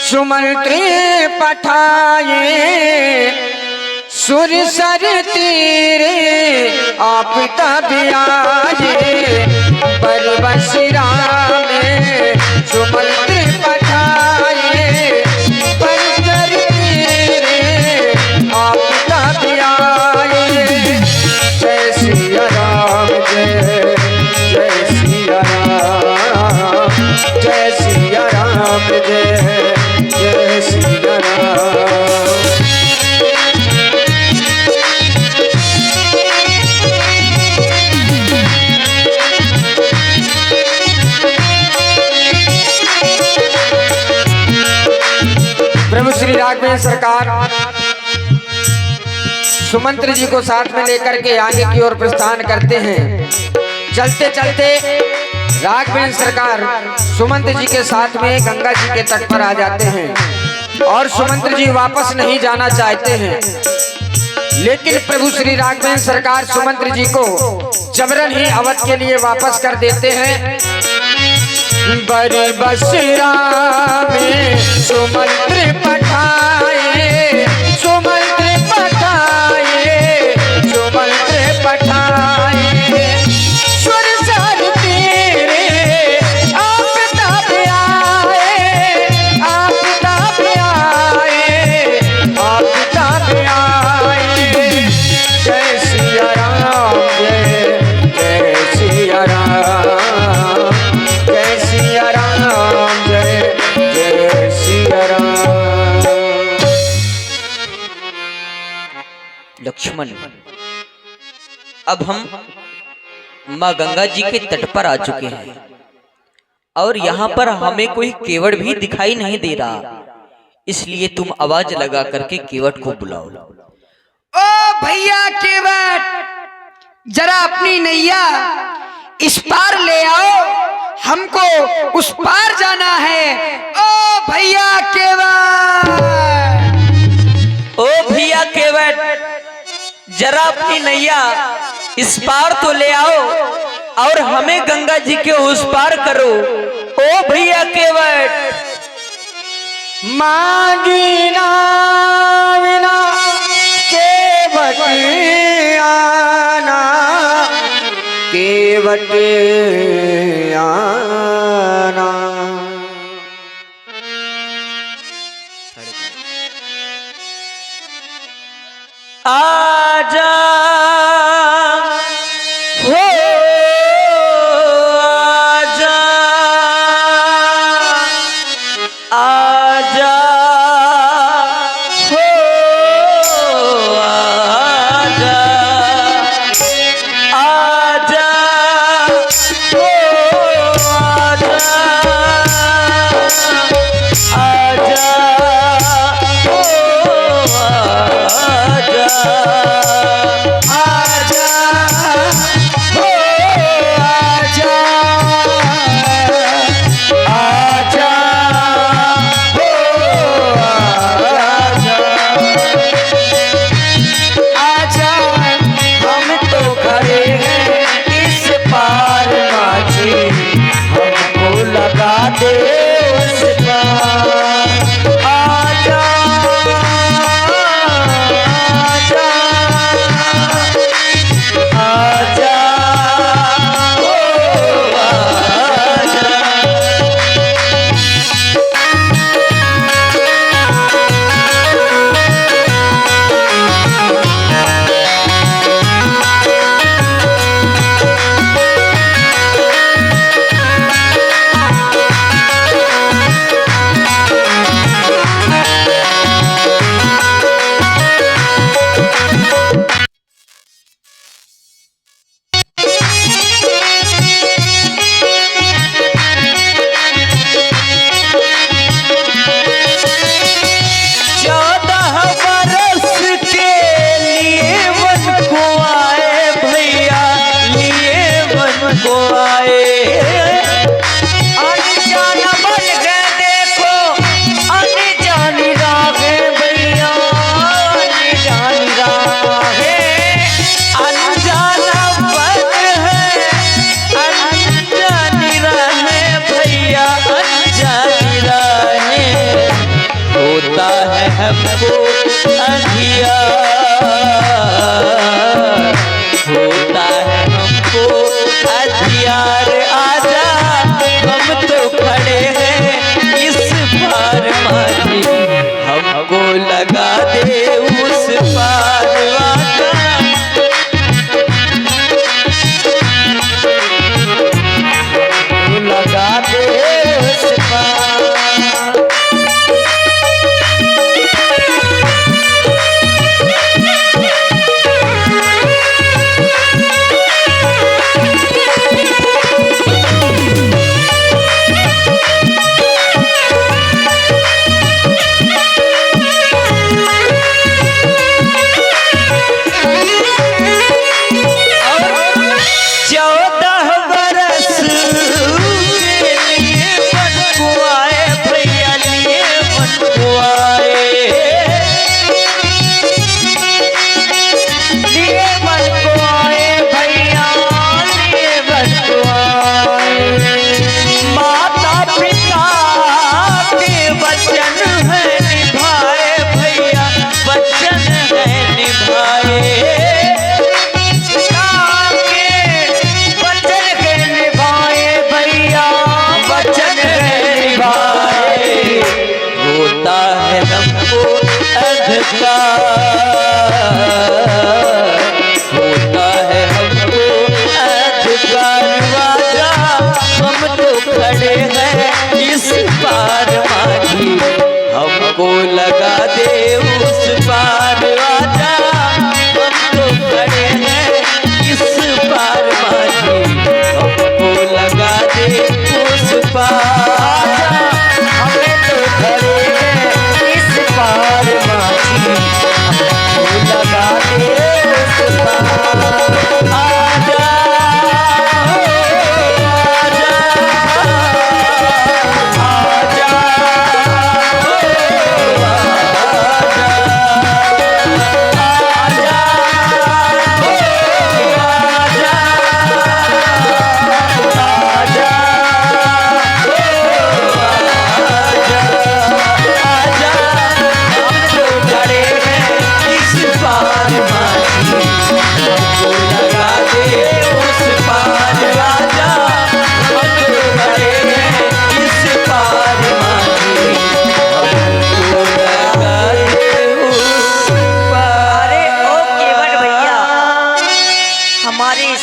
सुमंत्री पठाए सुर सर तीरे आप तब आए बरबसरा में सुमंत्री पठाए पर सर तीरे आप तब आए। जय सिया राम जय जय सिया राम जय सिया राम जय जय सिया राम। प्रभु श्री राघवेंद्र सरकार सुमंत्र जी को साथ में लेकर के आगे की ओर प्रस्थान करते हैं। चलते चलते राघवेंद्र सरकार सुमंत्र जी के साथ में गंगा जी के तट पर आ जाते हैं और सुमंत्र जी वापस नहीं जाना चाहते हैं, लेकिन प्रभु श्री राघवेंद्र सरकार सुमंत्र जी को जबरन ही अवध के लिए वापस कर देते हैं। बरबसरा में सुमंत्र पठाए सुमंत्र पठाए सुमंत्र पठाए सुर सर तेरे आप तब आए आप तब आए आप तब आए। जय सिया राम जय जय सिया राम जय सिया राम जय जय सिया राम। लक्ष्मण, अब हम माँ गंगा जी के तट पर आ चुके हैं और यहाँ पर हमें कोई केवट भी दिखाई नहीं दे रहा, इसलिए तुम आवाज लगा करके केवट को बुलाओ। ओ भैया केवट, जरा अपनी नैया इस पार ले आओ, हमको उस पार जाना है। ओ भैया केवट, ओ भैया केवट, जरा अपनी नैया इस पार तो ले आओ और हमें गंगा जी के उस पार करो। ओ भैया केवट, मांगी ना विना केवट आना केवट आना। आजा हो आजा आजा हो आजा आजा हो आजा आजा हो होता है हमको अंधियार, होता है हमको अंधियार। आजा हम तो खड़े हैं इस पार माझी, हमको लगा दे उस पार आजा। लगा दे उस पार। होता है हमको अधिकार वाजा, हम तो खड़े हैं इस पार माझी, हमको लगा दे उस पार आजा। हम तो खड़े हैं इस पार माझी, हमको लगा दे उस पार। हमें तो खड़े हैं इस पार माझी, लगा दे उस पार। आजा आजा आजा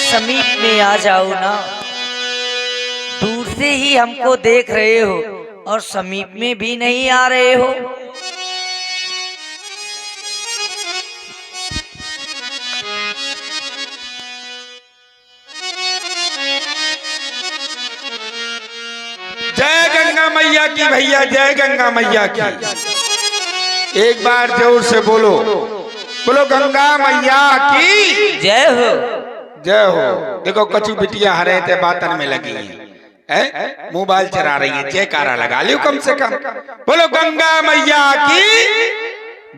समीप में आ जाओ ना, दूर से ही हमको देख रहे हो और समीप में भी नहीं आ रहे हो। जय गंगा मैया की भैया, जय गंगा मैया की। एक बार जोर से बोलो, बोलो गंगा मैया की जय हो, जय हो। देखो कचू बिटिया हरे थे बातन में लगी है, मोबाइल चला रही है, जयकारा लगा लियो कम से कम। बोलो गंगा मैया की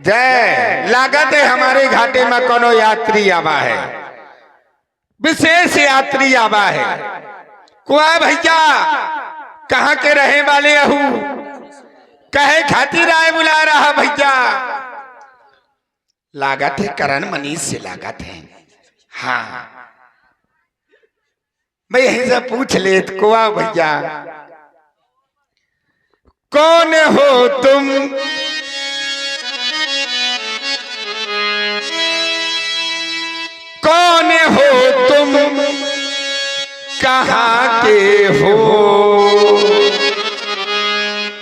जय। लागत है हमारे घाटे में कोनो यात्री आवा है, विशेष यात्री आवा है। कुआ भैया कहाँ के रहे वाले अहू, कहे खातिर आए बुला रहा भैया। लागत है करण मनीष से लागत है। हाँ मैं यहीं से पूछ ले कुआ भैया, कौन हो तुम, कौन हो तुम, कहाँ के हो,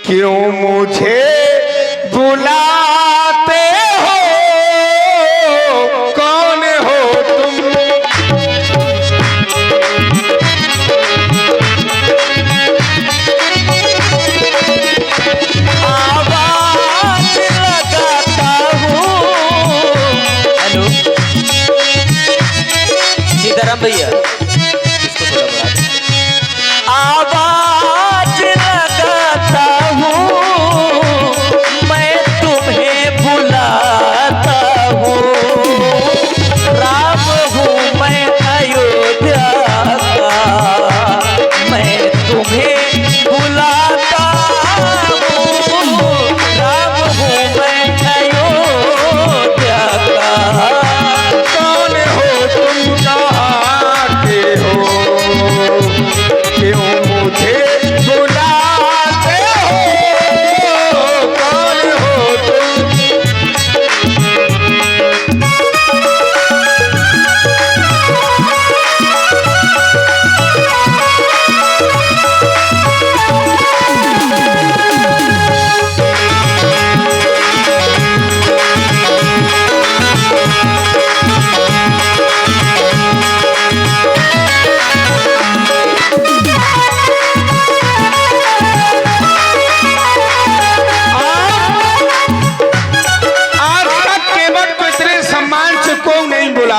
क्यों मुझे बुलाते हो, कौन हो तुम। आवाज लगाता हूँ। हेलो सीताराम भैया, इसको थोड़ा बढ़ा दो। आवाज लगाता हूँ मैं तुम्हें बुला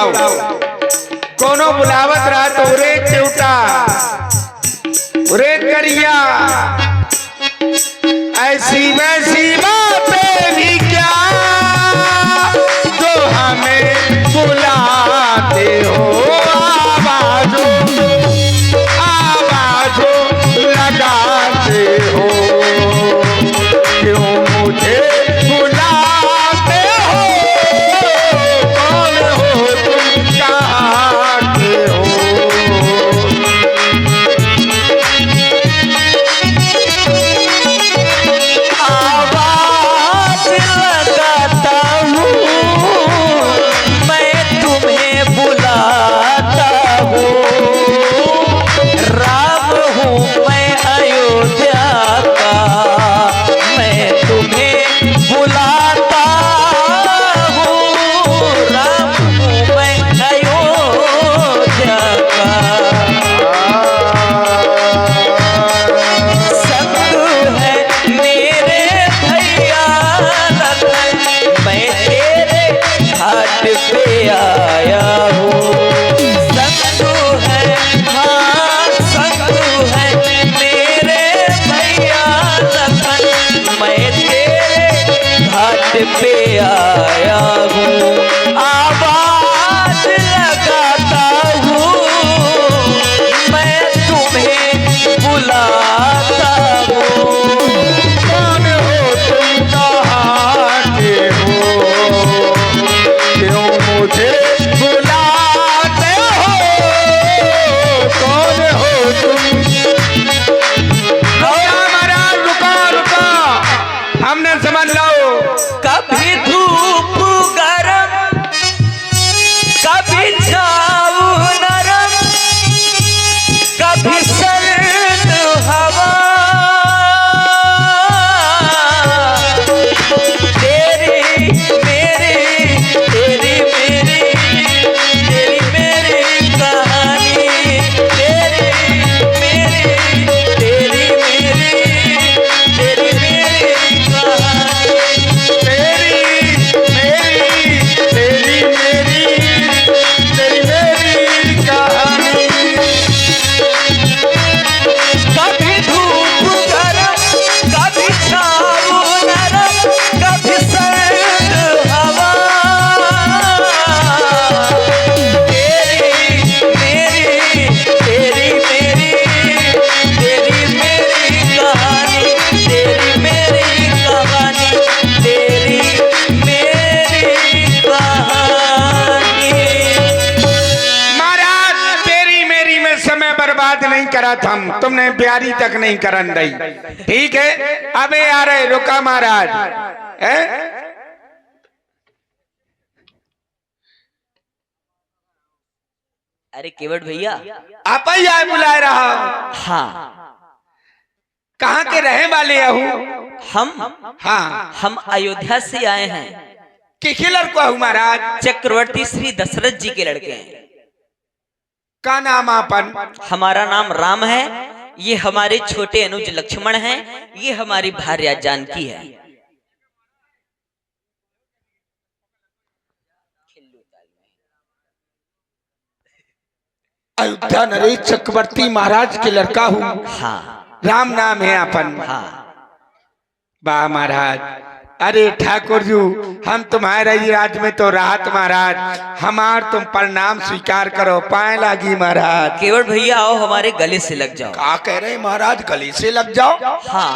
बुलाओ, कोनो बुलावत रहा तो उरे केवटा उरे करिया, ऐसी वैसी बातें भी क्या जो हमें बुलाते हो, आवाजों आवाजों लगाते हो, क्यों मुझे बुलाते हो, कौन हो तुम, कहाँ के हो। आवाज लगाता हूँ मैं तुम्हें बुलाता हूँ, राम हूँ मैं अयोध्या का, मैं तुम्हें बुलाता हूँ, राम हूँ मैं अयोध्या का। संग है मेरे भैया लखन, मैं तेरे घाट पे आया हूँ। संग है, हाँ संग है मेरे भैया लखन, मैं तेरे घाट पे आया हूँ। आवाज लगाता हूँ मैं तुम्हें बुलाता हूँ, कौन हो तुम, कहाँ के हो, क्यों मुझे बुलाते हो, कौन हो तुम। महाराज रुको रुको, हमने समझ लो। कभी धूप गरम कभी छाऊ नरम, कभी सर्द हवा, तेरी मेरी तेरी मेरी तेरी मेरी कहानी, तेरी मेरी तेरी मेरी तेरी मेरी कहानी। तेरी मेरी तेरी मेरी तेरी मेरी कहानी। कभी धूप गरम कभी छाऊ नरम, कभी सर्द हवा, तेरी मेरी तेरी मेरी तेरी मेरी कहानी, तेरी मेरी कहानी, तेरी मेरी कहानी। महाराज तेरी मेरी में समय बर्बाद नहीं करा था, तुमने प्यारी तक नहीं करन दी। ठीक है, अबे आ रहे, रुका महाराज। अरे केवट भैया, आप ही आए बुलाए रहा हूं। हाँ कहाँ के रहे वाले हूँ। हम हाँ, अयोध्या से आए हैं, किसी लड़को हूँ महाराज। चक्रवर्ती श्री दशरथ जी के लड़के हैं। का नाम आपन। हमारा नाम राम है, ये हमारे छोटे अनुज लक्ष्मण हैं, ये हमारी भार्या जानकी है। अयोध्या नरेश चक्रवर्ती महाराज के लड़का हूँ। हाँ राम नाम है अपन। हाँ। वाह महाराज, अरे ठाकुर जी, हम तुम्हारे ही राज में तो राहत महाराज, हमार तुम प्रणाम स्वीकार करो, पाए लागी महाराज। केवट भैया आओ हमारे गले से लग जाओ। क्या कह रहे महाराज, गले से लग जाओ। हाँ।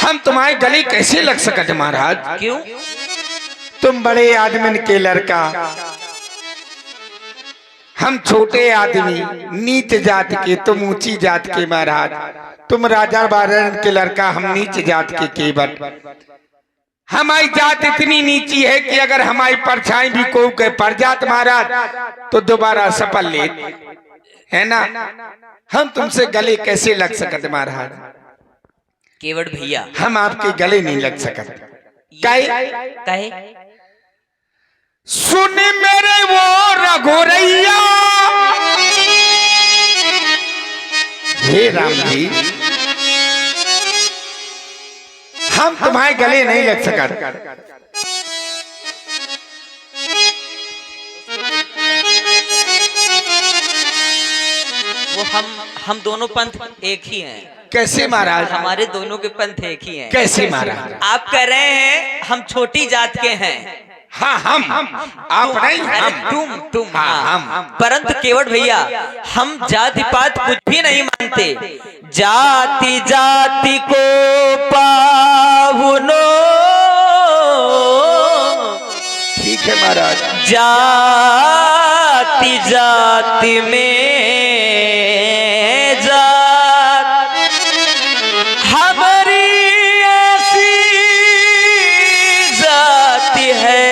हम तुम्हारे गले कैसे लग सकते महाराज। क्यों। तुम बड़े आदमी के लड़का, हम छोटे आदमी, नीच जात के, तुम ऊंची जात के महाराज। तुम राजा बारन के लड़का, हम नीच जात के केवट। हमारी जात इतनी नीची है कि अगर हमारी परछाई भी कोई के पड़ जात महाराज तो दोबारा सफल ले, है ना। हम तुमसे गले कैसे लग सकते महाराज। केवट भैया हम आपके गले नहीं लग सकते। कहे सुन मेरे वो रघुरैया, हे राम जी, हम तुम्हारे गले नहीं लग सकते। हम दोनों पंथ एक ही हैं। कैसे महाराज? हमारे दोनों के पंथ एक ही हैं। कैसे महाराज? आप कह रहे हैं हम छोटी जात के हैं। हाँ हम आप नहीं, अरे हम तुम हाँ, हाँ। हम। परंतु केवट भैया हम जाति पात कुछ भी नहीं मानते। जाति जाति को पावनो, ठीक है महाराज। जाति जाति में जात हमारी ऐसी जाति है,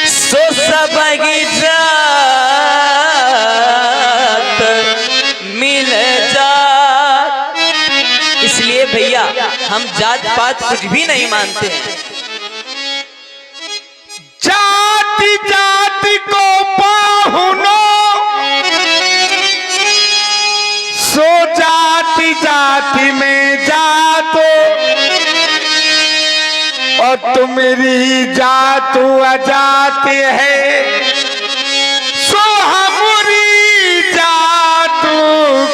सो सबकी जात मिल जात। इसलिए भैया हम जात पात कुछ भी नहीं मानते हैं। जाति जाति को पाहुनो, सो जाति जाति में जातो, और तुम्हारी जात अजात है, सो हमारी जात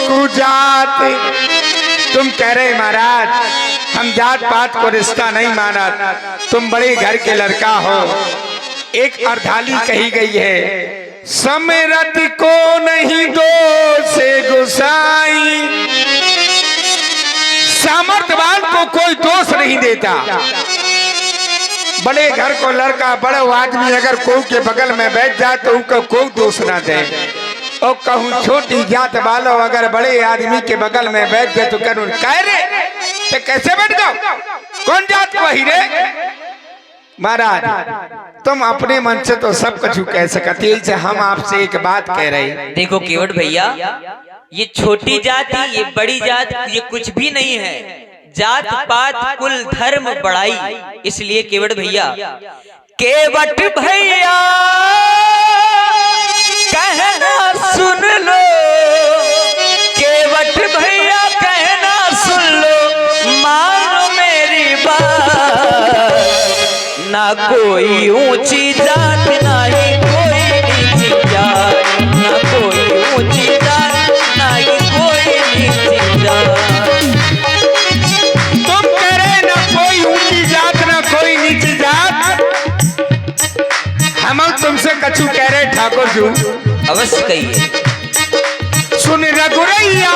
कुजात। तुम कह रहे महाराज हम जात पात को रिश्ता नहीं माना, तुम बड़े घर के लड़का हो। एक अर्धाली कही गई है, समरत को नहीं दो से गुसाई। सामर्थ्यवान को कोई दोष नहीं देता। बड़े घर को लड़का बड़ा आदमी अगर कोई के बगल में बैठ जाए तो उनको कोई दोष ना दे, और कहूँ छोटी जात वालों अगर बड़े आदमी के बगल में बैठ गए तो करूँ कह रे तो कैसे बैठ जाओ, कौन जात को ही रे? महाराज तुम अपने मन से तो सब कुछ कह सकते, से हम आपसे एक बात कह रहे हैं। देखो केवट भैया ये छोटी जाति ये बड़ी जात ये कुछ भी नहीं है। जात पात कुल धर्म बढ़ाई। इसलिए केवट भैया केवट भैया कहना सुन लो, केवट भैया कहना सुन लो, मानो मेरी बात। ना कोई ऊंची जात ना ही कोई नीची जात, ना कोई ऊंची जात ना ही कोई नीची जात। तुम कह रहे ना कोई ऊंची जात ना कोई नीची जात, हम तुमसे कछु कह रहे ठाकुर जी। अवश्य कहिए। सुन रघुरैया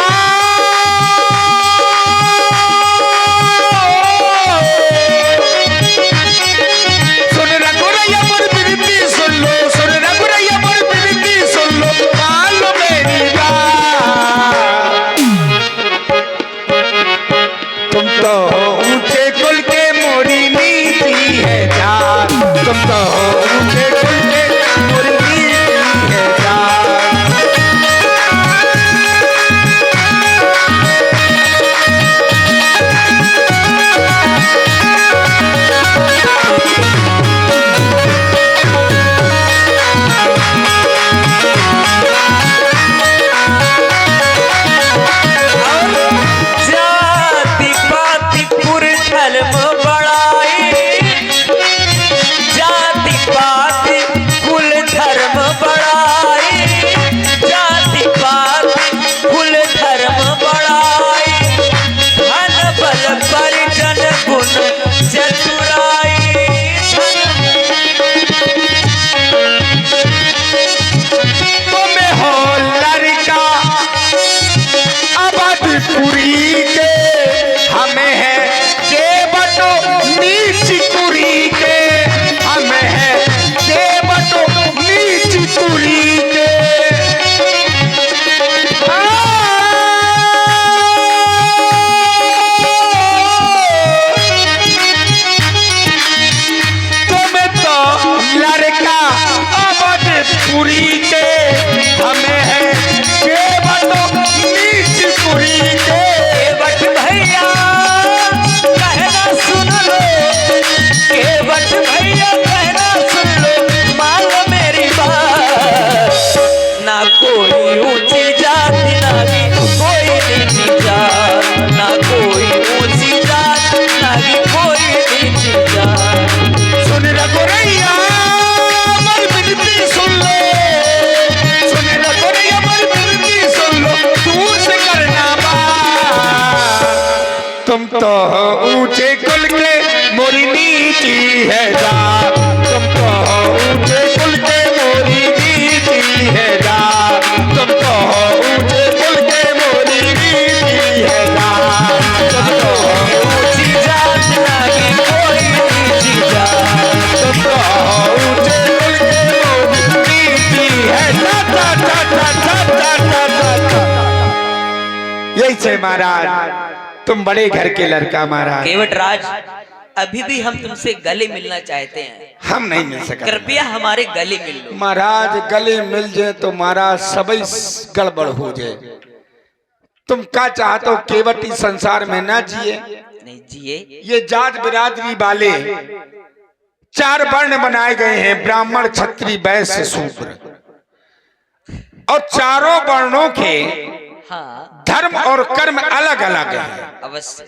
तो हो ऊंचे कुल के मोरी नीति है जात, तुम तो हो ऊंचे कुल के मोरी नीति है जात, तुम तो हो ऊंचे कुल के मोरी नीति है जात, तुम तो हो ऊंची जात नहीं कोई नीची जात, तुम तो हो ऊंचे कुल के मोरी नीति है जात। यही से महाराज, तुम बड़े घर के लड़का महाराज। केवट राज, अभी भी हम तुमसे गले मिलना चाहते हैं। हम नहीं मिल सका कृपया हमारे गले मिल लो। महाराज गले मिल जाए तो महाराज सबई गड़बड़ हो जाए। तुम क्या चाहते हो? केवट इस संसार में ना जिए? नहीं जिए। ये जात बिरादरी वाले 4 वर्ण बनाए गए हैं, ब्राह्मण क्षत्रिय वैश्य शूद्र, और चारों वर्णों के हाँ धर्म और कर्म अलग अलग है। अवश्य।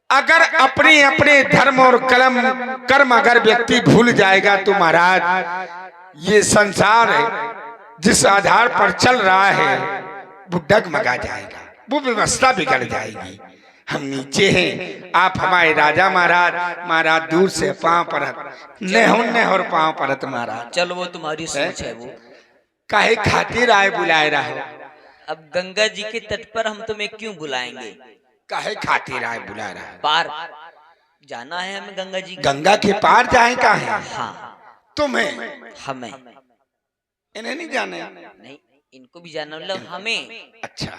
अगर अपने अपने धर्म और कर्म अगर व्यक्ति भूल जाएगा तो महाराज ये संसार जिस आधार पर चल रहा है वो डगमगा जाएगा, वो व्यवस्था बिगड़ जाएगी। हम नीचे हैं, आप हमारे राजा महाराज। महाराज दूर से पांव परत ने और पांव परत महाराज। चलो वो तुम्हारी सोच है। वो काहे खातिर आए बुलाए रहो? अब गंगा जी के तट पर हम तुम्हें क्यों बुलाएंगे? काहे खातिर आए बुला रहा है? पार जाना है हमें गंगा जी। गंगा के पार जाए का है? हाँ तुम्हें? हमें। इन्हें नहीं जाने? नहीं, इनको भी जाना, मतलब हमें। अच्छा,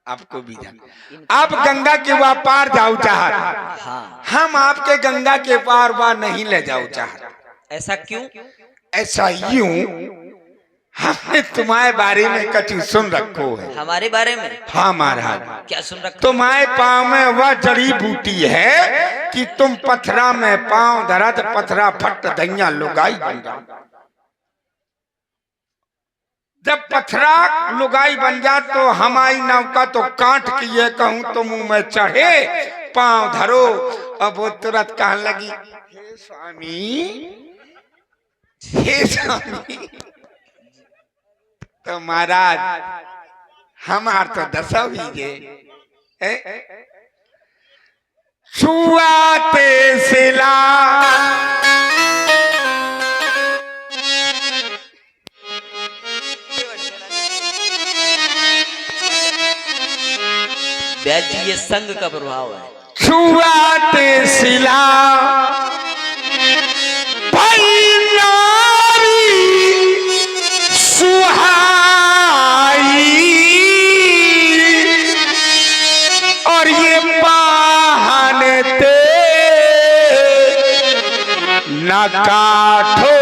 आपको भी जाना। आप गंगा के वहाँ पार जाओ चाहत, हाँ। हम आपके गंगा के पार वहाँ नहीं ले जाओ चाहत। ऐसा क्यों? ऐसा यूं, हमने तुम्हारे बारे में कछु सुन रखो है। हमारे बारे में? हाँ महाराज। क्या सुन रखो? तुम्हारे पाँव में वह जड़ी बूटी है कि तुम पथरा में पाँव धरत पथरा फट दैया लुगाई बन जाओ। जब पथरा लुगाई बन जा तो हमारी नौका तो काट के ये कहूं तो मुंह में चढ़े, पाँव धरो। अब वो तुरंत कहने लगी, हे स्वामी, हे स्वामी। तो महाराज हमार तो दशा हुई छुआते सिला व्यास जी, ये संग का प्रभाव है। छुआते सिला और ये पहनते न काठो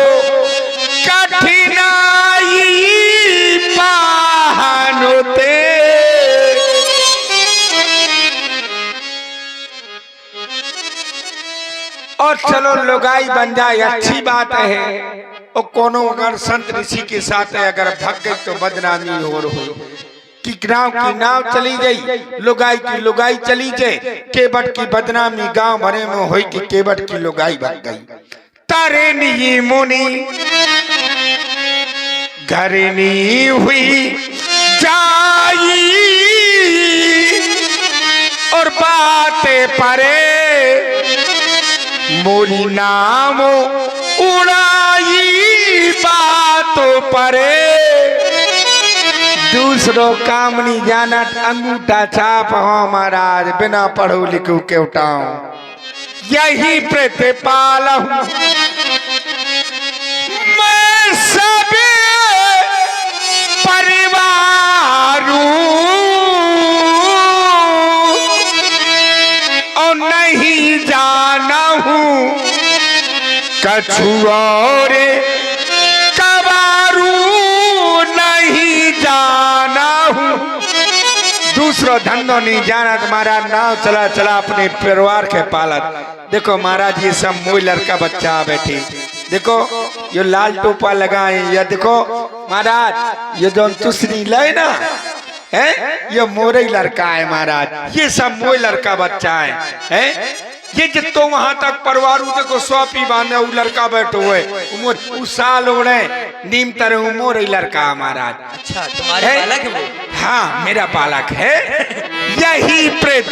कठिनाई पहनते। और चलो लुगाई बन जाए अच्छी बात है। और कोनो अगर संत ऋषि के साथ है अगर भग गई तो बदनामी और हो कि गांव की नाव चली गई, लुगाई की लुगाई चली जाए, केवट की बदनामी गांव भरे में हुई कि केवट की लुगाई भग गई। तारे नी मुनि घरनी हुई जाई और बातें परे मोरी नाम उड़ाई बातों परे। दूसरों काम नहीं जाना, अंगूठा छाप हो महाराज, बिना पढ़ो लिखो के उठाओ। यही प्रतिपाल हूं मैं सब परिवार और नहीं जाना हूं कछु और कबारू नहीं जाना हूं। दूसरो धंधो नहीं जाना तुम्हारा, नाव चला चला अपने परिवार के पालत। देखो महाराज ये सब मोई लड़का बच्चा बैठी, देखो ये लाल टोपा लगाए, ये देखो महाराज ये जो तुसनी ले ना है, ये मोरे लड़का है महाराज, ये सब मोई लड़का बच्चा है। ये जितो वहां तक परिवार देखो स्वापी बांधे उ लड़का बैठो हुए उमर साल ओढ़े नीम तरह उमर लड़का महाराज। अच्छा तुम्हारे बालक है वो? हाँ मेरा बालक है। यही प्रेत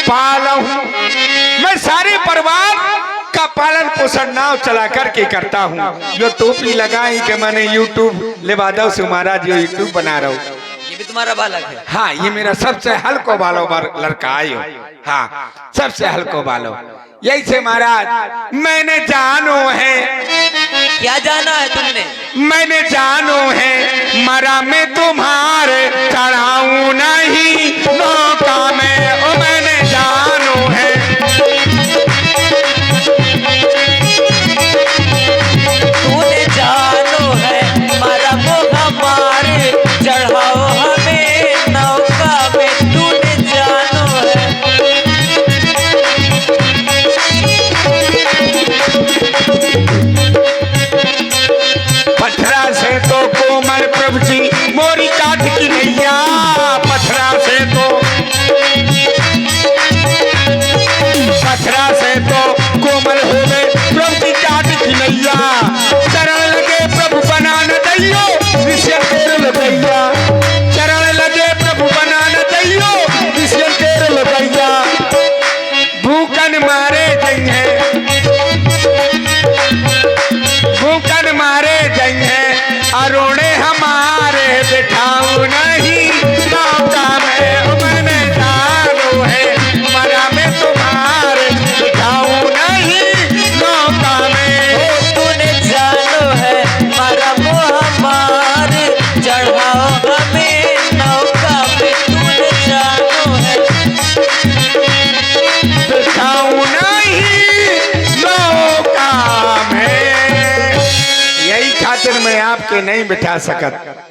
पालहूं। मैं सारे परिवार का पालन पोषण नाव चला करके करता हूँ। जो टोपी लगाई कि मैंने यूट्यूब लेवादव से महाराज जो यूट्यूब बना रहा हूँ, ये भी तुम्हारा बालक है? हाँ, ये मेरा सबसे हल्को बालो लड़का आयो। हाँ, सबसे हल्को बालो। यही से महाराज मैंने जानो है। क्या जाना है तुमने? मैंने जानो है मरा मैं तुम्हारे चढ़ाऊं नहीं नौका में। ओ मैंने जानो है। तूने जानो है मरा वो हमारे चढ़ाओ हमें नौका में। तूने जानो है। पथरा से तो कोमल प्रभु जी मोरी काट की नैया। पथरा से तो कोमल हो गए प्रभु जी काट की नैया। चरण लगे प्रभु बना न दैयो विषय तेरे लगैया। चरण लगे प्रभु बना न दैयो विषय तेरे लगैया। भूखन मारे जइहे, भूखन मारे जइहे अरोड़े हमारे बिठाऊ नहीं नौका में। ओ मैंने जानो है मरा मैं तुम्हारे बिठाऊ नहीं नौका में। तूने जानो है मरा वो हमारे चढ़ाओ हमें नौका में। तूने जानो है। बिठाऊ नहीं नौका में। यही खातिर मैं आपके नहीं बिठा सकत।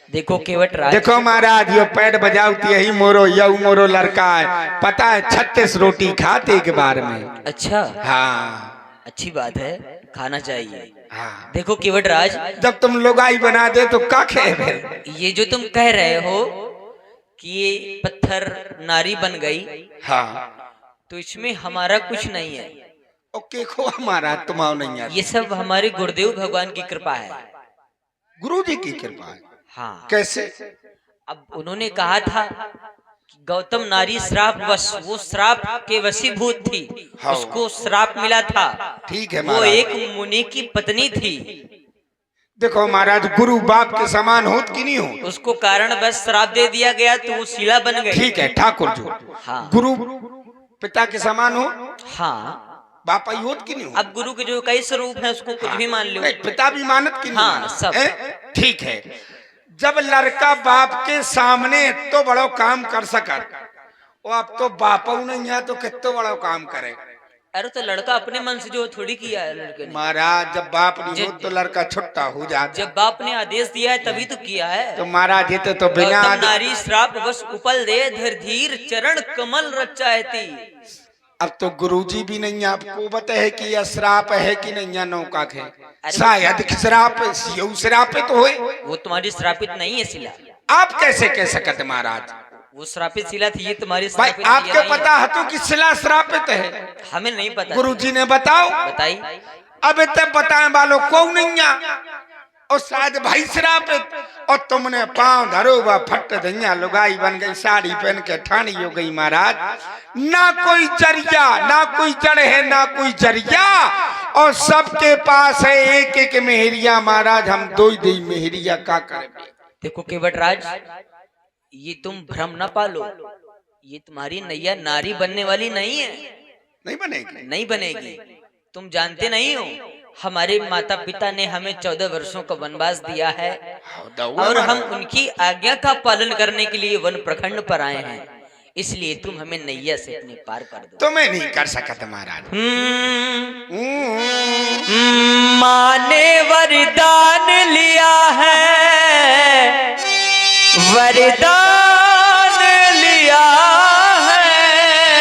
देखो केवट राज, देखो महाराज यो पैड बजावती यही मोरो यऊ मोरो लड़का है। पता है 36 रोटी खाते एक बार में। अच्छा, हाँ अच्छी बात है, खाना चाहिए। हाँ। देखो केवट राज, जब तुम लोग आई बना दे तो का खेबे। ये जो तुम कह रहे हो कि ये पत्थर नारी बन गई, हाँ, तो इसमें हमारा कुछ नहीं है। ओके खो हमारा तुम्हारा नहीं है। ये सब हमारे गुरुदेव भगवान की कृपा है। गुरु जी की कृपा है। हाँ, कैसे? अब उन्होंने कहा था कि गौतम नारी श्राप वश, वो श्राप के वशीभूत थी। हाँ। उसको श्राप मिला था। ठीक है वो महाराज। एक मुनि की पत्नी थी। देखो महाराज गुरु बाप के समान होत कि नहीं हो। उसको कारण बस श्राप दे दिया गया तो वो शिला बन गई। ठीक है ठाकुर जी। हाँ। गुरु पिता के समान हो, हाँ, बाप आई होत कि नहीं हो। अब गुरु के जो कई स्वरूप है उसको कुछ भी मान लो। नहीं, पिता भी मानत कि नहीं हाँ, मानत? सब। हैं? ठीक है। जब लड़का बाप के सामने तो बड़ो काम कर सकत, वो अब तो बापू नहीं है तो कितो बड़ो काम करे। अरे तो लड़का अपने मन से जो थोड़ी किया है लड़के ने। महाराज जब बाप नहीं हो तो लड़का छुट्टा हो जाता। जब बाप ने आदेश दिया है तभी तो किया है। तो महाराज जीते तो बिना गौतम नारी श्राप वश उपल दे धीर धीर चरण कमल रचायती। अब तो गुरुजी भी नहीं आपको बताए कि यह श्राप है कि नहीं है नौका के। अरे शायद श्राप यू श्रापित होए। वो तुम्हारी श्रापित नहीं है शिला। आप कैसे कह सकते महाराज? वो श्रापित शिला थी, ये तुम्हारी भाई श्रापित आपके नहीं है। पता है तो कि शिला श्रापित है? हमें नहीं पता। गुरुजी ने बताओ। बताई। अब तक बताए वालों को नहीं है और शायद भाई श्रापित। और तुमने पांव धरो व फट दैया लुगाई बन गई, साड़ी पहन के ठानी हो गई महाराज। ना कोई चरिया, ना कोई चढ़ है, ना कोई चरिया, और सबके पास है एक एक मेहरिया। महाराज हम दो ही मेहरिया का करेंगे। देखो केवट राज, ये तुम भ्रम न पालो। ये तुम्हारी नैया नारी बनने वाली नहीं है। नहीं बनेगी। नहीं बनेगी। तुम जानते नहीं हो, हमारे माता पिता ने हमें 14 वर्षों का वनवास दिया है और हम उनकी आज्ञा का पालन करने के लिए वन प्रखंड पर आए हैं। इसलिए तुम हमें नैया से अपने पार कर दो। तो मैं नहीं कर सकता महाराज। माँ ने वरदान लिया है, वरदान